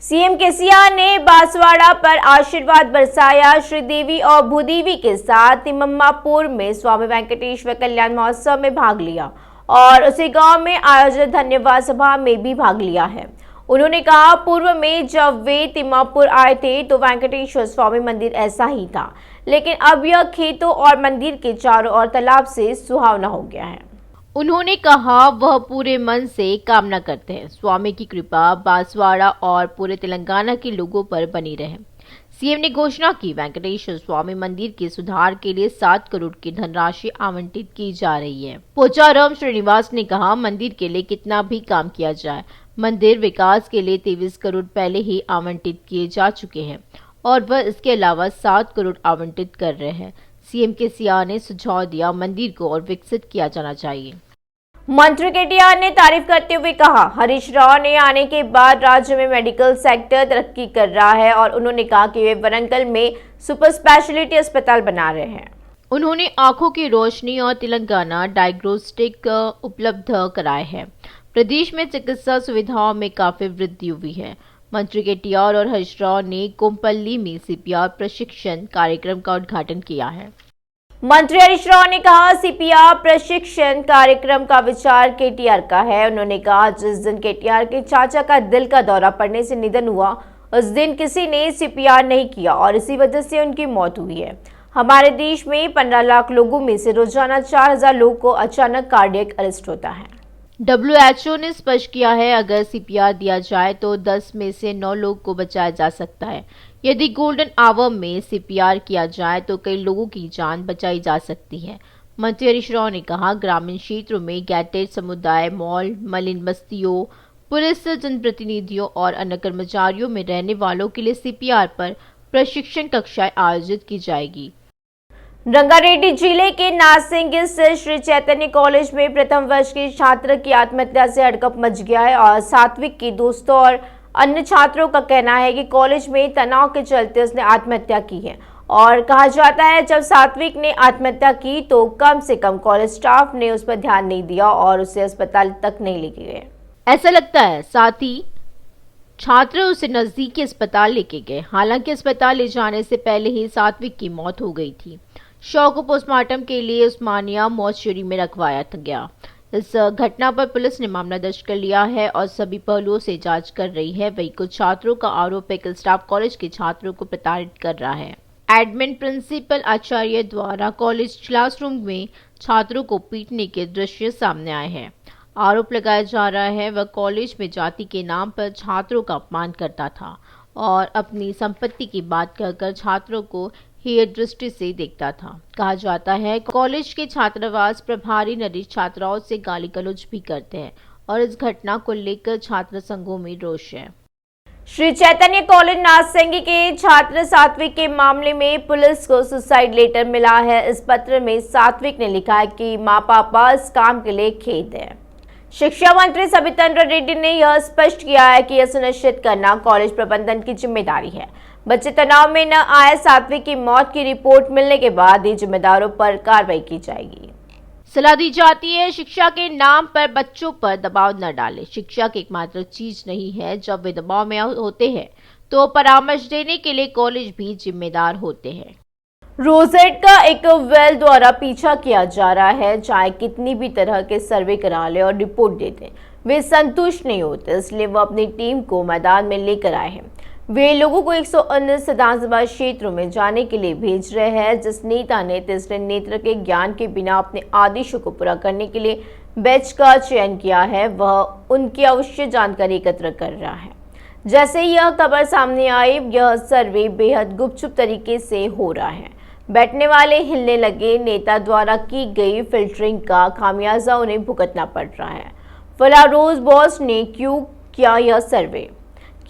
CM KCR ने बांसवाड़ा पर आशीर्वाद बरसाया। श्रीदेवी और भूदेवी के साथ तिम्मापुर में स्वामी वेंकटेश्वर कल्याण महोत्सव में भाग लिया और उसी गांव में आयोजित धन्यवाद सभा में भी भाग लिया है। उन्होंने कहा, पूर्व में जब वे तिम्मापुर आए थे तो वेंकटेश्वर स्वामी मंदिर ऐसा ही था, लेकिन अब यह खेतों और मंदिर के चारों ओर तालाब से सुहावना हो गया है। उन्होंने कहा, वह पूरे मन से कामना करते हैं स्वामी की कृपा बांसवाड़ा और पूरे तेलंगाना के लोगों पर बनी रहे। सीएम ने घोषणा की, वेंकटेश्वर स्वामी मंदिर के सुधार के लिए 7 करोड़ की धनराशि आवंटित की जा रही है। पोचाराम श्रीनिवास ने कहा, मंदिर के लिए कितना भी काम किया जाए, मंदिर विकास के लिए 23 करोड़ पहले ही आवंटित किए जा चुके हैं और वह इसके अलावा 7 करोड़ आवंटित कर रहे हैं। सीएम केसीआर ने सुझाव दिया, मंदिर को और विकसित किया जाना चाहिए। मंत्री केटीआर ने तारीफ करते हुए कहा, हरीश राव ने आने के बाद राज्य में मेडिकल सेक्टर तरक्की कर रहा है और उन्होंने कहा कि वे वरंगल में सुपर स्पेशलिटी अस्पताल बना रहे हैं। उन्होंने आंखों की रोशनी और तेलंगाना डायग्नोस्टिक उपलब्ध कराए हैं। प्रदेश में चिकित्सा सुविधाओं में काफी वृद्धि हुई है। मंत्री केटीआर और हरीश राव ने कोम्पल्ली में सीपीआर प्रशिक्षण कार्यक्रम का उद्घाटन किया है। मंत्री हरीश राव ने कहा, सीपीआर प्रशिक्षण कार्यक्रम का विचार केटीआर का है। उन्होंने कहा, जिस दिन केटीआर के चाचा का दिल का दौरा पड़ने से निधन हुआ, उस दिन किसी ने सीपीआर नहीं किया और इसी वजह से उनकी मौत हुई है। हमारे देश में 15 लाख लोगों में से रोजाना 4000 लोगों को अचानक कार्डियक अरेस्ट होता है। WHO ने स्पष्ट किया है, अगर सीपीआर दिया जाए तो 10 में से 9 लोगों को बचाया जा सकता है। यदि गोल्डन आवर में सीपीआर किया जाए तो कई लोगों की जान बचाई जा सकती है। मंत्री हरीश राव ने कहा, ग्रामीण क्षेत्रों में गैटेड समुदाय, मॉल, मलिन बस्तियों, पुलिस जनप्रतिनिधियों और अन्य कर्मचारियों में रहने वालों के लिए सीपीआर पर प्रशिक्षण कक्षाएं आयोजित की जाएगी। रंगारेड्डी जिले के नासिंग स्थित श्री चैतन्य कॉलेज में प्रथम वर्ष के छात्र की आत्महत्या से हड़कंप मच गया है और सात्विक के दोस्तों और अन्य छात्रों का कहना है कि कॉलेज में तनाव के चलते उसने आत्महत्या की है और कहा जाता है जब सात्विक ने आत्महत्या की तो कम से कम कॉलेज स्टाफ ने उस पर ध्यान नहीं दिया और उसे अस्पताल तक नहीं लेके गए। ऐसा लगता है, साथ ही छात्र उसे नजदीकी अस्पताल लेके गए। हालांकि अस्पताल ले जाने से पहले ही सात्विक की मौत हो गई थी। शव को पोस्टमार्टम के लिए उस्मानिया मॉर्चरी में रखवाया गया। इस घटना पर पुलिस ने मामला दर्ज कर लिया है और सभी पहलुओं से जांच कर रही है। वही कुछ छात्रों का आरोप है कि स्टाफ कॉलेज के छात्रों को प्रताड़ित कर रहा है। एडमिन प्रिंसिपल आचार्य द्वारा कॉलेज क्लासरूम में छात्रों को पीटने के दृश्य सामने आए हैं। आरोप लगाया जा रहा है वह कॉलेज में जाति के नाम पर छात्रों का अपमान करता था और अपनी संपत्ति की बात कहकर छात्रों को हेय दृष्टि से देखता था। कहा जाता है कॉलेज के छात्रावास प्रभारी नरेश छात्राओं से गाली गलौज भी करते हैं और इस घटना को लेकर छात्र संघों में रोष है। श्री चैतन्य कॉलेज नासिंग के छात्र सात्विक के मामले में पुलिस को सुसाइड लेटर मिला है। इस पत्र में सात्विक ने लिखा है कि माँ पापा इस काम के लिए खेद है। शिक्षा मंत्री सबिता रेड्डी ने यह स्पष्ट किया है कि यह सुनिश्चित करना कॉलेज प्रबंधन की जिम्मेदारी है। बच्चे तनाव में न आए। सात्विक की मौत की रिपोर्ट मिलने के बाद ही जिम्मेदारों पर कार्रवाई की जाएगी। सलाह दी जाती है, शिक्षा के नाम पर बच्चों पर दबाव न डालें। शिक्षा की एकमात्र चीज नहीं है। जब वे दबाव में होते हैं तो परामर्श देने के लिए कॉलेज भी जिम्मेदार होते हैं। रोजेट का एक वेल द्वारा पीछा किया जा रहा है। चाहे कितनी भी तरह के सर्वे करा ले और रिपोर्ट दे दें, वे संतुष्ट नहीं होते। इसलिए वो अपनी टीम को मैदान में लेकर आए हैं। वे लोगों को 119 विधानसभा क्षेत्रों में जाने के लिए भेज रहे हैं। जिस नेता ने तीसरे नेत्र के ज्ञान के बिना अपने आदेशों को पूरा करने के लिए बैच का चयन किया है, वह उनकी अवश्य जानकारी एकत्र कर रहा है। जैसे यह खबर सामने आई, यह सर्वे बेहद गुपचुप तरीके से हो रहा है। बैठने वाले हिलने लगे। नेता द्वारा की गई फिल्टरिंग का खामियाजा उन्हें भुगतना पड़ रहा है। फिलहाल रोज बॉस ने क्यों किया यह सर्वे?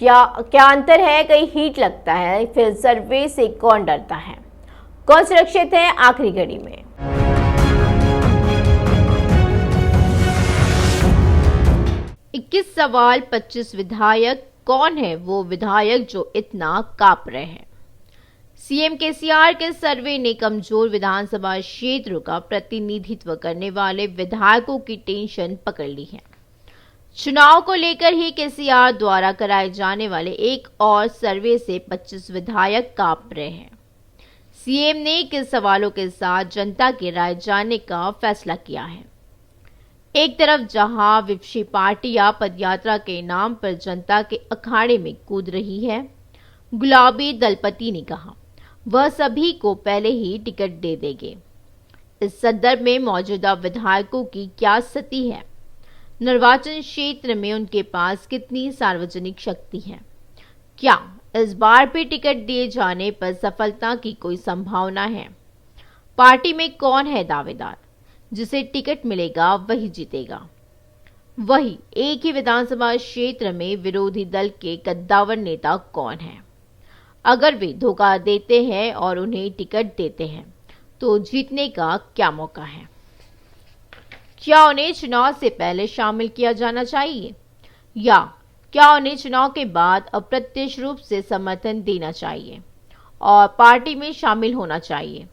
क्या अंतर है? कहीं हीट लगता है? फिर सर्वे से कौन डरता है? कौन सुरक्षित है आखिरी घड़ी में? 21 सवाल 25 विधायक। कौन है वो विधायक जो इतना कांप रहे हैं? सीएम केसीआर के सर्वे ने कमजोर विधानसभा क्षेत्रों का प्रतिनिधित्व करने वाले विधायकों की टेंशन पकड़ ली है। चुनाव को लेकर ही केसीआर द्वारा कराए जाने वाले एक और सर्वे से 25 विधायक कांप रहे हैं। सीएम ने किस सवालों के साथ जनता की राय जानने का फैसला किया है। एक तरफ जहां विपक्षी पार्टियां पदयात्रा के नाम पर जनता के अखाड़े में कूद रही है, गुलाबी दलपति ने कहा वह सभी को पहले ही टिकट दे देंगे। इस संदर्भ में मौजूदा विधायकों की क्या स्थिति है, निर्वाचन क्षेत्र में उनके पास कितनी सार्वजनिक शक्ति है, क्या इस बार भी टिकट दिए जाने पर सफलता की कोई संभावना है, पार्टी में कौन है दावेदार, जिसे टिकट मिलेगा वही जीतेगा। वही एक ही विधानसभा क्षेत्र में विरोधी दल के कद्दावर नेता कौन है, अगर वे धोखा देते हैं और उन्हें टिकट देते हैं तो जीतने का क्या मौका है। क्या उन्हें चुनाव से पहले शामिल किया जाना चाहिए या क्या उन्हें चुनाव के बाद अप्रत्यक्ष रूप से समर्थन देना चाहिए और पार्टी में शामिल होना चाहिए।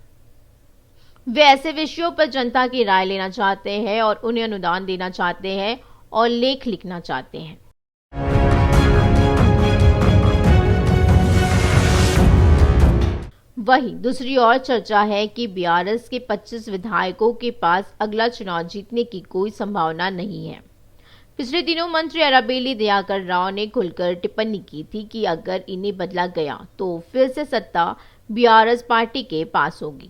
वे ऐसे विषयों पर जनता की राय लेना चाहते हैं और उन्हें अनुदान देना चाहते हैं और लेख लिखना चाहते हैं। वहीं दूसरी ओर चर्चा है कि बीआरएस के 25 विधायकों के पास अगला चुनाव जीतने की कोई संभावना नहीं है। पिछले दिनों मंत्री अराबेली दयाकर राव ने खुलकर टिप्पणी की थी कि अगर इन्हें बदला गया तो फिर से सत्ता बीआरएस पार्टी के पास होगी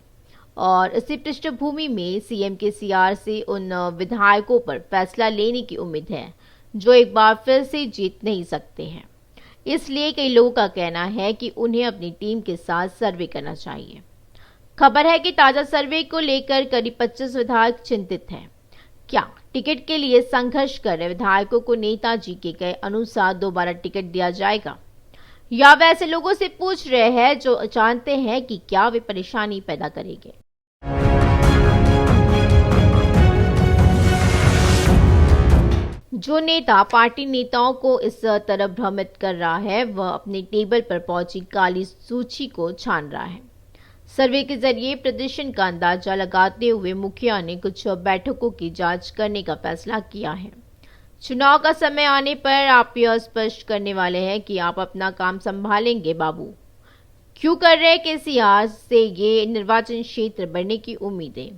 और इसी पृष्ठभूमि में सीएम केसीआर से उन विधायकों पर फैसला लेने की उम्मीद है जो एक बार फिर से जीत नहीं सकते हैं। इसलिए कई लोगों का कहना है कि उन्हें अपनी टीम के साथ सर्वे करना चाहिए। खबर है कि ताजा सर्वे को लेकर करीब 25 विधायक चिंतित हैं। क्या टिकट के लिए संघर्ष कर रहे विधायकों को नेताजी के कहे अनुसार दोबारा टिकट दिया जाएगा या वे ऐसे लोगों से पूछ रहे हैं जो जानते हैं कि क्या वे परेशानी पैदा करेंगे। जो नेता पार्टी नेताओं को इस तरह भ्रमित कर रहा है वह अपने टेबल पर पहुंची काली सूची को छान रहा है। सर्वे के जरिए प्रदर्शन का अंदाजा लगाते हुए मुखिया ने कुछ बैठकों की जांच करने का फैसला किया है। चुनाव का समय आने पर आप यह स्पष्ट करने वाले हैं कि आप अपना काम संभालेंगे बाबू। क्यों कर रहे केसीआर से ये निर्वाचन क्षेत्र बढ़ने की उम्मीदें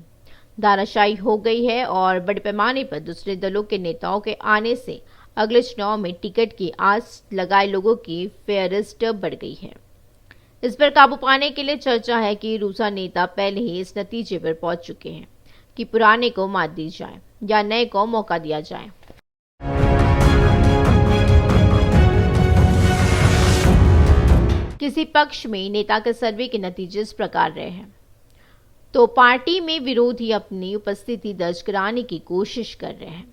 धाराशायी हो गई है और बड़े पैमाने पर दूसरे दलों के नेताओं के आने से अगले चुनाव में टिकट की आस लगाए लोगों की फेयरिस्ट बढ़ गई है। इस पर काबू पाने के लिए चर्चा है कि रूसा नेता पहले ही इस नतीजे पर पहुंच चुके हैं कि पुराने को मात दी जाए या नए को मौका दिया जाए। किसी पक्ष में नेता के सर्वे के नतीजे इस प्रकार रहे हैं तो पार्टी में विरोधी अपनी उपस्थिति दर्ज कराने की कोशिश कर रहे हैं।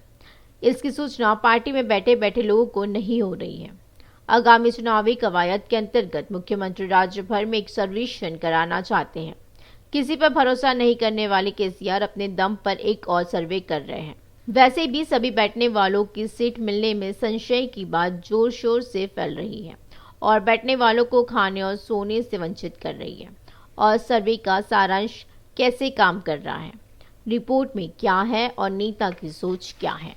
इसकी सूचना पार्टी में बैठे बैठे लोगों को नहीं हो रही है। आगामी चुनावी कवायद के अंतर्गत मुख्यमंत्री राज्य भर में एक सर्वेक्षण कराना चाहते हैं। किसी पर भरोसा नहीं करने वाले केसीआर अपने दम पर एक और सर्वे कर रहे हैं। वैसे भी सभी बैठने वालों की सीट मिलने में संशय की बात जोर शोर से फैल रही है और बैठने वालों को खाने और सोने से वंचित कर रही है। और सर्वे का सारांश कैसे काम कर रहा है, रिपोर्ट में क्या है और नेता की सोच क्या है।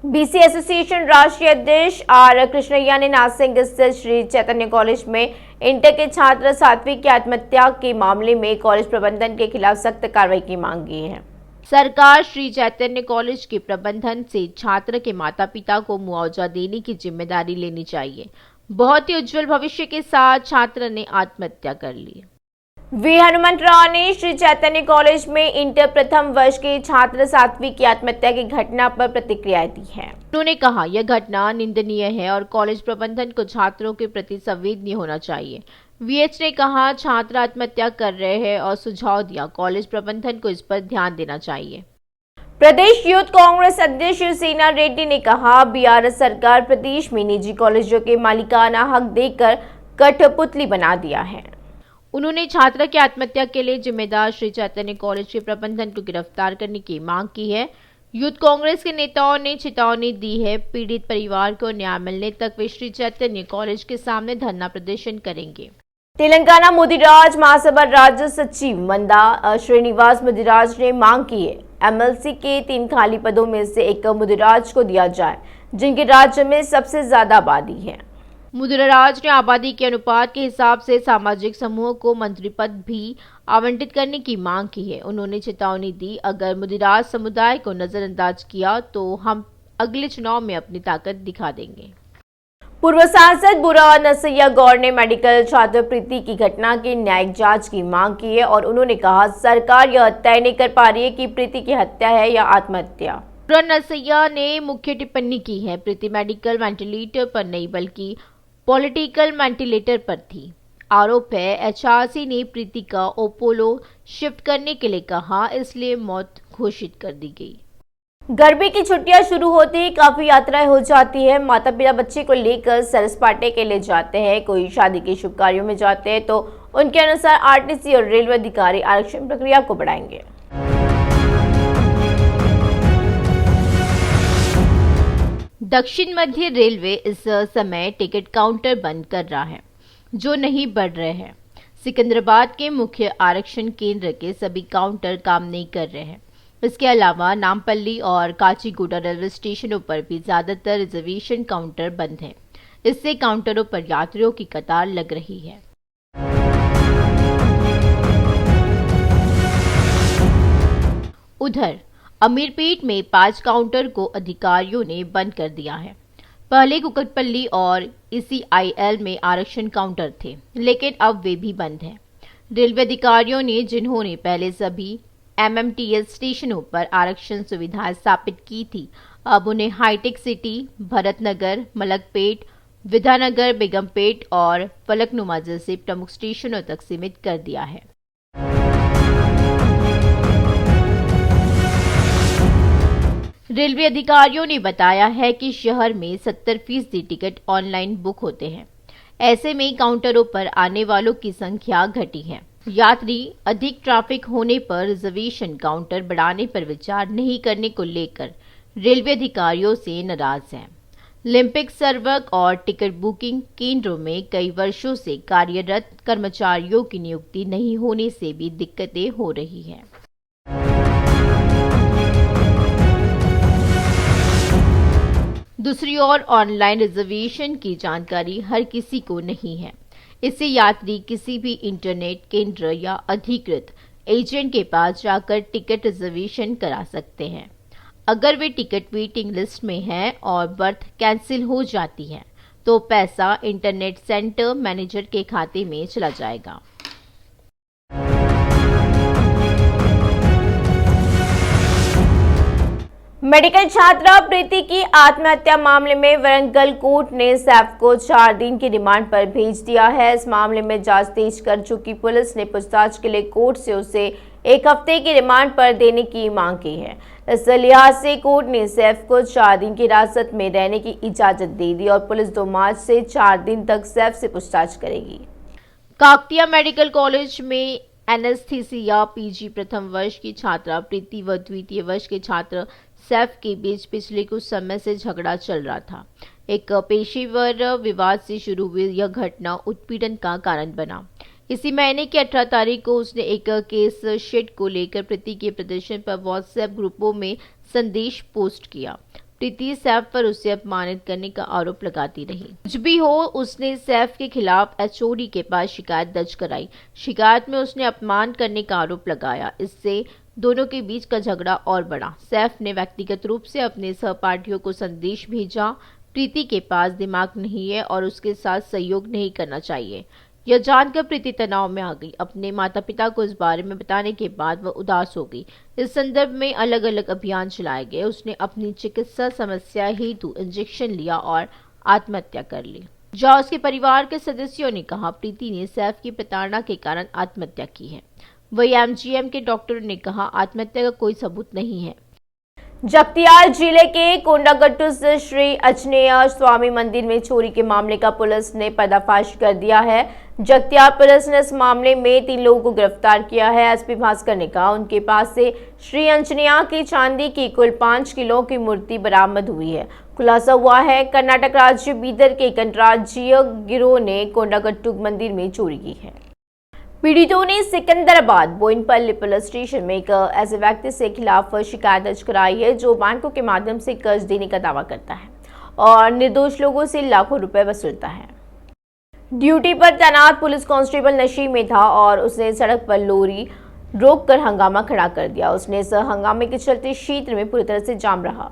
बीसी एसोसिएशन राष्ट्रीय अध्यक्ष आर कृष्णैया ने नासिंग स्थित श्री चैतन्य कॉलेज में इंटर के छात्र सात्विक की आत्महत्या के मामले में कॉलेज प्रबंधन के खिलाफ सख्त कार्रवाई की मांग की है। सरकार श्री चैतन्य कॉलेज के प्रबंधन से छात्र के माता पिता को मुआवजा देने की जिम्मेदारी लेनी चाहिए। बहुत ही उज्जवल भविष्य के साथ छात्र ने आत्महत्या कर ली। वी हनुमंत राव ने श्री चैतन्य कॉलेज में इंटर प्रथम वर्ष के छात्र सात्विक की आत्महत्या की घटना पर प्रतिक्रिया दी है। उन्होंने कहा यह घटना निंदनीय है और कॉलेज प्रबंधन को छात्रों के प्रति संवेदनीय होना चाहिए। वीएच ने कहा छात्र आत्महत्या कर रहे हैं और सुझाव दिया कॉलेज प्रबंधन को इस पर ध्यान देना चाहिए। प्रदेश यूथ कांग्रेस अध्यक्ष शिवसेना रेड्डी ने कहा बीआरएस सरकार प्रदेश में निजी कॉलेजों के मालिकाना हक देकर कठपुतली बना दिया है। उन्होंने छात्र की आत्महत्या के लिए जिम्मेदार श्री चैतन्य कॉलेज के प्रबंधन को गिरफ्तार करने की मांग की है। यूथ कांग्रेस के नेताओं ने चेतावनी दी है पीड़ित परिवार को न्याय मिलने तक वे श्री चैतन्य कॉलेज के सामने धरना प्रदर्शन करेंगे। तेलंगाना मुदिराज महासभा राज्य सचिव मंदा श्रीनिवास मुदिराज ने मांग की है एमएलसी के 3 खाली पदों में से एक मुदिराज को दिया जाए, जिनके राज्य में सबसे ज्यादा आबादी है। मुदिराज ने आबादी के अनुपात के हिसाब से सामाजिक समूह को मंत्री पद भी आवंटित करने की मांग की है। उन्होंने चेतावनी दी, अगर मुदिराज समुदाय को नजरअंदाज किया तो हम अगले चुनाव में अपनी ताकत दिखा देंगे। पूर्व सांसद बुरा नरसैया गौड़ ने मेडिकल छात्र प्रीति की घटना की न्यायिक जांच की मांग की है और उन्होंने कहा, सरकार यह तय नहीं कर पा रही है कि प्रीति की हत्या है या आत्महत्या। बुरा नरसैया ने मुख्य टिप्पणी की है, प्रीति मेडिकल वेंटिलेटर पर नहीं बल्कि पॉलिटिकल वेंटिलेटर पर थी। आरोप है एचआरसी ने प्रीति का ओपोलो शिफ्ट करने के लिए कहा, इसलिए मौत घोषित कर दी गई। गर्मी की छुट्टियां शुरू होते ही काफी यात्राएं हो जाती है। माता पिता बच्चे को लेकर सैर सपाटे के लिए जाते हैं, कोई शादी के शुभ कार्यों में जाते हैं, तो उनके अनुसार आरटीसी और रेलवे अधिकारी आरक्षण प्रक्रिया को बढ़ाएंगे। दक्षिण मध्य रेलवे इस समय टिकट काउंटर बंद कर रहा है, जो नहीं बढ़ रहे हैं। सिकंदराबाद के मुख्य आरक्षण केंद्र के सभी काउंटर काम नहीं कर रहे हैं। इसके अलावा नामपल्ली और काचीगुडा रेलवे स्टेशनों पर भी ज्यादातर रिजर्वेशन काउंटर बंद हैं। इससे काउंटरों पर यात्रियों की कतार लग रही है। उधर अमीरपेट में 5 काउंटर को अधिकारियों ने बंद कर दिया है। पहले कुकटपल्ली और ECIL में आरक्षण काउंटर थे, लेकिन अब वे भी बंद हैं। रेलवे अधिकारियों ने जिन्होंने पहले सभी MMTS स्टेशनों पर आरक्षण सुविधाएं स्थापित की थी, अब उन्हें हाईटेक सिटी, भरतनगर, मलकपेट, विद्यानगर, बेगमपेट और फलकनुमा जैसे प्रमुख स्टेशनों तक सीमित कर दिया है। रेलवे अधिकारियों ने बताया है कि शहर में 70% टिकट ऑनलाइन बुक होते हैं। ऐसे में काउंटरों पर आने वालों की संख्या घटी है। यात्री अधिक ट्रैफिक होने पर रिजर्वेशन काउंटर बढ़ाने पर विचार नहीं करने को लेकर रेलवे अधिकारियों से नाराज हैं। लिम्पिक सर्वक और टिकट बुकिंग केंद्रों में कई वर्षों से कार्यरत कर्मचारियों की नियुक्ति नहीं होने से भी दिक्कतें हो रही हैं। दूसरी ओर ऑनलाइन रिजर्वेशन की जानकारी हर किसी को नहीं है। इससे यात्री किसी भी इंटरनेट केंद्र या अधिकृत एजेंट के पास जाकर टिकट रिजर्वेशन करा सकते हैं। अगर वे टिकट वेटिंग लिस्ट में हैं और बर्थ कैंसिल हो जाती है, तो पैसा इंटरनेट सेंटर मैनेजर के खाते में चला जाएगा। मेडिकल छात्रा प्रीति की आत्महत्या मामले में वरंगल कोर्ट ने सैफ को 4 दिन की रिमांड पर भेज दिया है। इस मामले में जांच तेज कर चुकी पुलिस ने पूछताछ के लिए कोर्ट से उसे 1 हफ्ते की रिमांड पर देने की मांग की है। इस लिहाज से कोर्ट ने सैफ को 4 दिन की हिरासत में रहने की इजाजत दे दी और पुलिस 2 मार्च से 4 दिन तक सैफ से पूछताछ करेगी। काकतिया मेडिकल कॉलेज में एनेस्थीसिया PG प्रथम वर्ष की छात्रा प्रीति व द्वितीय वर्ष के छात्र सैफ के बीच पिछले कुछ समय से झगड़ा चल रहा था। एक पेशेवर विवाद से शुरू हुई यह घटना उत्पीड़न का कारण बना। इसी महीने की 18 तारीख को उसने एक केस शीट को लेकर प्रीति के प्रदर्शन पर व्हाट्सएप ग्रुपों में संदेश पोस्ट किया। प्रीति सैफ पर उसे अपमानित करने का आरोप लगाती रही। कुछ भी हो, उसने सैफ के खिलाफ HOD के पास शिकायत दर्ज कराई। शिकायत में उसने अपमान करने का आरोप लगाया। इससे दोनों के बीच का झगड़ा और बढ़ा। सैफ ने व्यक्तिगत रूप से अपने सहपाठियों को संदेश भेजा, प्रीति के पास दिमाग नहीं है और उसके साथ सहयोग नहीं करना चाहिए। यह जानकर प्रीति तनाव में आ गई। अपने माता पिता को इस बारे में बताने के बाद वह उदास हो गई। इस संदर्भ में अलग अलग अभियान चलाए गए। उसने अपनी चिकित्सा समस्या हेतु इंजेक्शन लिया और आत्महत्या कर ली। जहां उसके परिवार के सदस्यों ने कहा प्रीति ने सैफ की प्रताड़ना के कारण आत्महत्या की है। वही MGM के डॉक्टरों ने कहा आत्महत्या का कोई सबूत नहीं है। जगतियाल जिले के कोंडागट्टू स्थित श्री आंजनेय स्वामी मंदिर में चोरी के मामले का पुलिस ने पर्दाफाश कर दिया है। जगतियाल पुलिस ने इस मामले में 3 लोगों को गिरफ्तार किया है। एसपी भास्कर ने कहा उनके पास से श्री आंजनेय की चांदी की कुल 5 किलो की मूर्ति बरामद हुई है। खुलासा हुआ है कर्नाटक राज्य बीदर के एक अंतर्राज्यीय गिरोह ने कोंडागट्टू मंदिर में चोरी की है। पीड़ितों ने सिकंदराबाद बोयनपल्ली पुलिस स्टेशन में एक ऐसे व्यक्ति से खिलाफ शिकायत दर्ज कराई है जो बैंकों के माध्यम से कर्ज देने का दावा करता है और निर्दोष लोगों से लाखों रुपए वसूलता है। ड्यूटी पर तैनात पुलिस कांस्टेबल नशे में था और उसने सड़क पर लोरी रोककर हंगामा खड़ा कर दिया। उसने इस हंगामे के चलते क्षेत्र में पूरी तरह से जाम रहा।